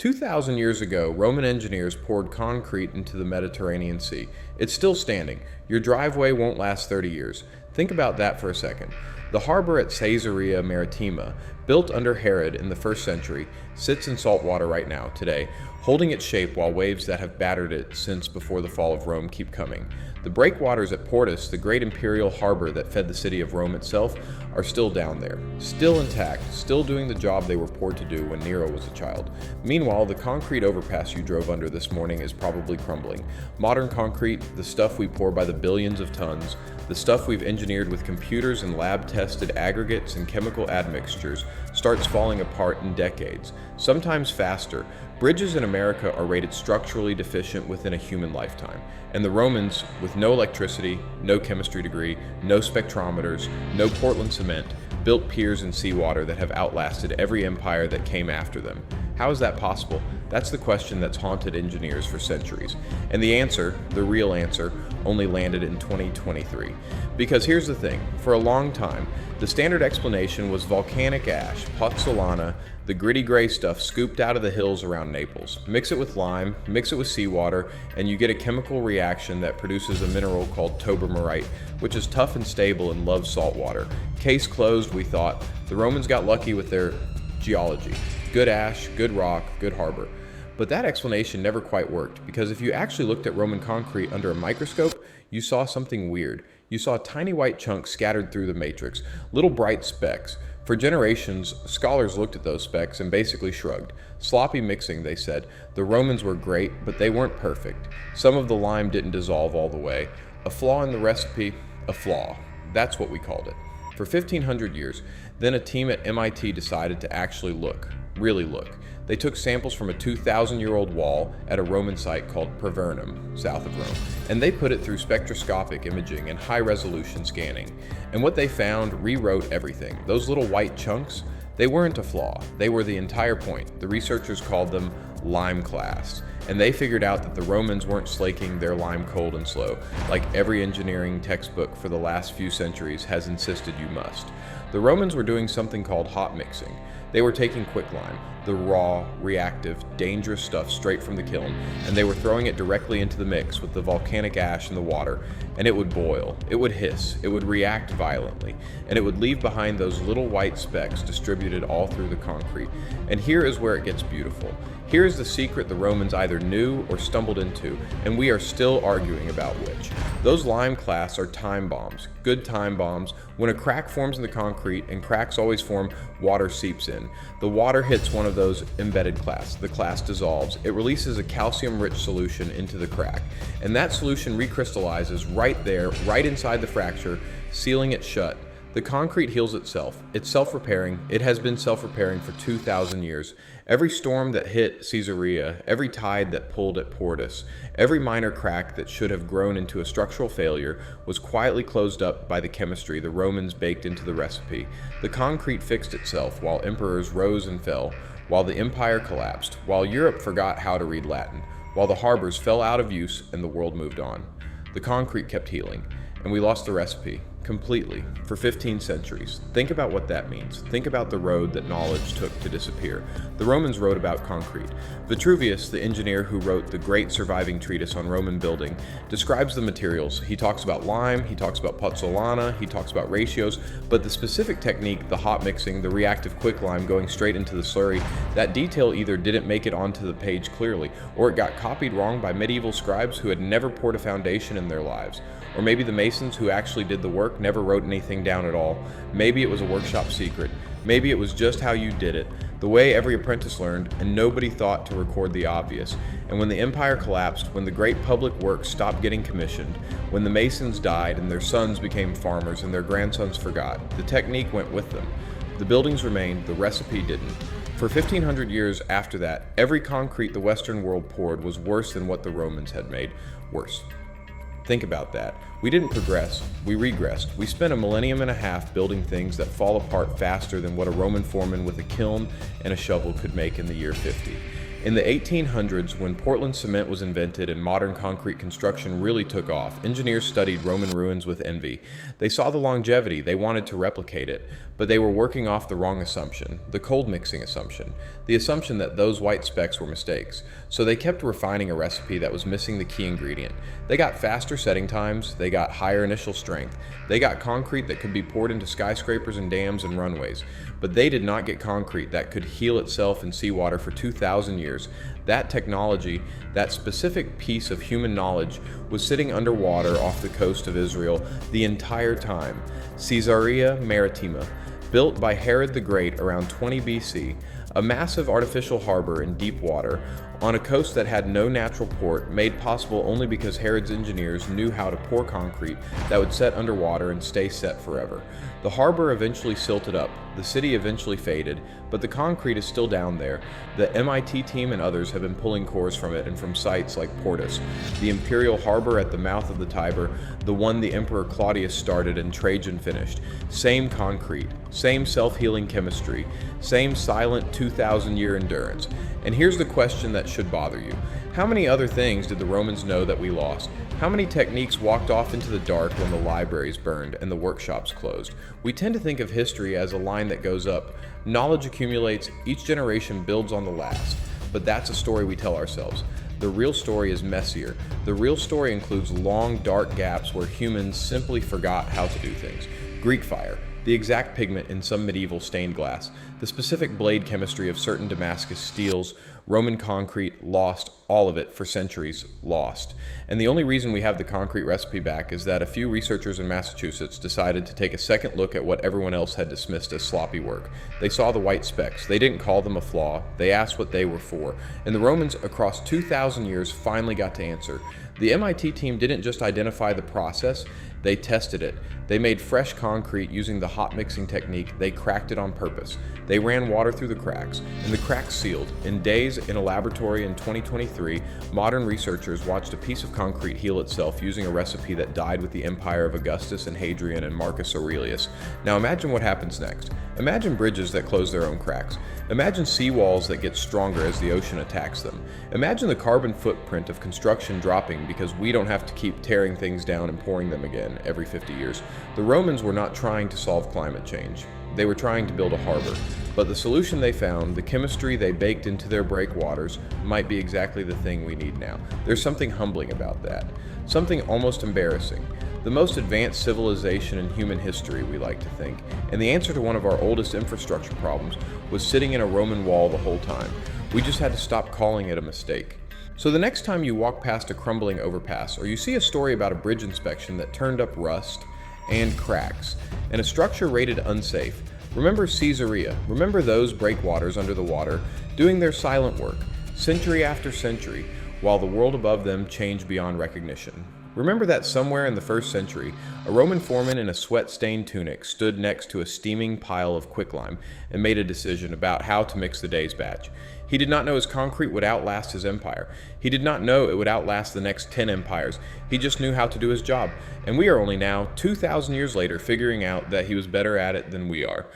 2,000 years ago, Roman engineers poured concrete into the Mediterranean Sea. It's still standing. Your driveway won't last 30 years. Think about that for a second. The harbor at Caesarea Maritima, built under Herod in the 1st century, sits in salt water right now, today, holding its shape while waves that have battered it since before the fall of Rome keep coming. The breakwaters at Portus, the great imperial harbor that fed the city of Rome itself, are still down there, still intact, still doing the job they were poured to do when Nero was a child. Meanwhile, the concrete overpass you drove under this morning is probably crumbling. Modern concrete, the stuff we pour by the billions of tons, the stuff we've engineered with computers and lab-tested aggregates and chemical admixtures, starts falling apart in decades, sometimes faster. Bridges in America are rated structurally deficient within a human lifetime, and the Romans, with no electricity, no chemistry degree, no spectrometers, no Portland cement, built piers in seawater that have outlasted every empire that came after them. How is that possible? That's the question that's haunted engineers for centuries. And the answer, the real answer, only landed in 2023. Because here's the thing, for a long time, the standard explanation was volcanic ash, pozzolana, the gritty gray stuff scooped out of the hills around Naples. Mix it with lime, mix it with seawater, and you get a chemical reaction that produces a mineral called tobermarite, which is tough and stable and loves salt water. Case closed, we thought. The Romans got lucky with their geology. Good ash, good rock, good harbor. But that explanation never quite worked, because if you actually looked at Roman concrete under a microscope, you saw something weird. You saw tiny white chunks scattered through the matrix, little bright specks. For generations, scholars looked at those specks and basically shrugged. Sloppy mixing, they said. The Romans were great, but they weren't perfect. Some of the lime didn't dissolve all the way. A flaw in the recipe, a flaw. That's what we called it. For 1,500 years, then a team at MIT decided to actually look, really look. They took samples from a 2,000-year-old wall at a Roman site called Privernum, south of Rome, and they put it through spectroscopic imaging and high-resolution scanning. And what they found rewrote everything. Those little white chunks, they weren't a flaw. They were the entire point. The researchers called them lime clasts, and they figured out that the Romans weren't slaking their lime cold and slow, like every engineering textbook for the last few centuries has insisted you must. The Romans were doing something called hot mixing. They were taking quicklime, the raw, reactive, dangerous stuff straight from the kiln, and they were throwing it directly into the mix with the volcanic ash in the water, and it would boil, it would hiss, it would react violently, and it would leave behind those little white specks distributed all through the concrete. And here is where it gets beautiful. Here is the secret the Romans either knew or stumbled into, and we are still arguing about which. Those lime clasts are time bombs, good time bombs. When a crack forms in the concrete, and cracks always form, water seeps in. The water hits one of those embedded clasts. The clast dissolves. It releases a calcium-rich solution into the crack, and that solution recrystallizes right there, right inside the fracture, sealing it shut. The concrete heals itself. It's self-repairing. It has been self-repairing for 2,000 years. Every storm that hit Caesarea, every tide that pulled at Portus, every minor crack that should have grown into a structural failure was quietly closed up by the chemistry the Romans baked into the recipe. The concrete fixed itself while emperors rose and fell, while the empire collapsed, while Europe forgot how to read Latin, while the harbors fell out of use and the world moved on. The concrete kept healing, and we lost the recipe. Completely, for 15 centuries. Think about what that means. Think about the road that knowledge took to disappear. The Romans wrote about concrete. Vitruvius, the engineer who wrote the great surviving treatise on Roman building, describes the materials. He talks about lime, he talks about pozzolana, he talks about ratios, but the specific technique, the hot mixing, the reactive quicklime going straight into the slurry, that detail either didn't make it onto the page clearly, or it got copied wrong by medieval scribes who had never poured a foundation in their lives. Or maybe the masons who actually did the work never wrote anything down at all. Maybe it was a workshop secret. Maybe it was just how you did it, the way every apprentice learned, and nobody thought to record the obvious. And when the empire collapsed, when the great public works stopped getting commissioned, when the masons died and their sons became farmers and their grandsons forgot, the technique went with them. The buildings remained, the recipe didn't. For 1,500 years after that, every concrete the Western world poured was worse than what the Romans had made. Worse. Think about that. We didn't progress, we regressed. We spent a millennium and a half building things that fall apart faster than what a Roman foreman with a kiln and a shovel could make in the year 50. In the 1800s, when Portland cement was invented and modern concrete construction really took off, engineers studied Roman ruins with envy. They saw the longevity, they wanted to replicate it. but they were working off the wrong assumption, the cold mixing assumption, the assumption that those white specks were mistakes. So they kept refining a recipe that was missing the key ingredient. They got faster setting times, they got higher initial strength, they got concrete that could be poured into skyscrapers and dams and runways, but they did not get concrete that could heal itself in seawater for 2,000 years. That technology, that specific piece of human knowledge, was sitting underwater off the coast of Israel the entire time. Caesarea Maritima, built by Herod the Great around 20 BC, a massive artificial harbor in deep water on a coast that had no natural port, made possible only because Herod's engineers knew how to pour concrete that would set underwater and stay set forever. The harbor eventually silted up, the city eventually faded, but the concrete is still down there. The MIT team and others have been pulling cores from it and from sites like Portus, the imperial harbor at the mouth of the Tiber, the one the Emperor Claudius started and Trajan finished. Same concrete, same self-healing chemistry, same silent 2,000-year endurance. And here's the question that should bother you. How many other things did the Romans know that we lost? How many techniques walked off into the dark when the libraries burned and the workshops closed? We tend to think of history as a line that goes up. Knowledge accumulates, each generation builds on the last. But that's a story we tell ourselves. The real story is messier. The real story includes long, dark gaps where humans simply forgot how to do things. Greek fire, the exact pigment in some medieval stained glass, the specific blade chemistry of certain Damascus steels, Roman concrete, lost, all of it for centuries, lost. And the only reason we have the concrete recipe back is that a few researchers in Massachusetts decided to take a second look at what everyone else had dismissed as sloppy work. They saw the white specks. They didn't call them a flaw. They asked what they were for. And the Romans, across 2,000 years, finally got to answer. The MIT team didn't just identify the process, they tested it. They made fresh concrete using the hot mixing technique. They cracked it on purpose. They ran water through the cracks, and the cracks sealed. In days in a laboratory in 2023, modern researchers watched a piece of concrete heal itself using a recipe that died with the empire of Augustus and Hadrian and Marcus Aurelius. Now imagine what happens next. Imagine bridges that close their own cracks. Imagine seawalls that get stronger as the ocean attacks them. Imagine the carbon footprint of construction dropping because we don't have to keep tearing things down and pouring them again every 50 years. The Romans were not trying to solve climate change. They were trying to build a harbor. But the solution they found, the chemistry they baked into their breakwaters, might be exactly the thing we need now. There's something humbling about that. Something almost embarrassing. The most advanced civilization in human history, we like to think, and the answer to one of our oldest infrastructure problems was sitting in a Roman wall the whole time. We just had to stop calling it a mistake. So the next time you walk past a crumbling overpass, or you see a story about a bridge inspection that turned up rust and cracks, and a structure rated unsafe, remember Caesarea. Remember those breakwaters under the water, doing their silent work, century after century, while the world above them changed beyond recognition. Remember that somewhere in the 1st century, a Roman foreman in a sweat-stained tunic stood next to a steaming pile of quicklime and made a decision about how to mix the day's batch. He did not know his concrete would outlast his empire. He did not know it would outlast the next 10 empires. He just knew how to do his job. And we are only now, 2,000 years later, figuring out that he was better at it than we are.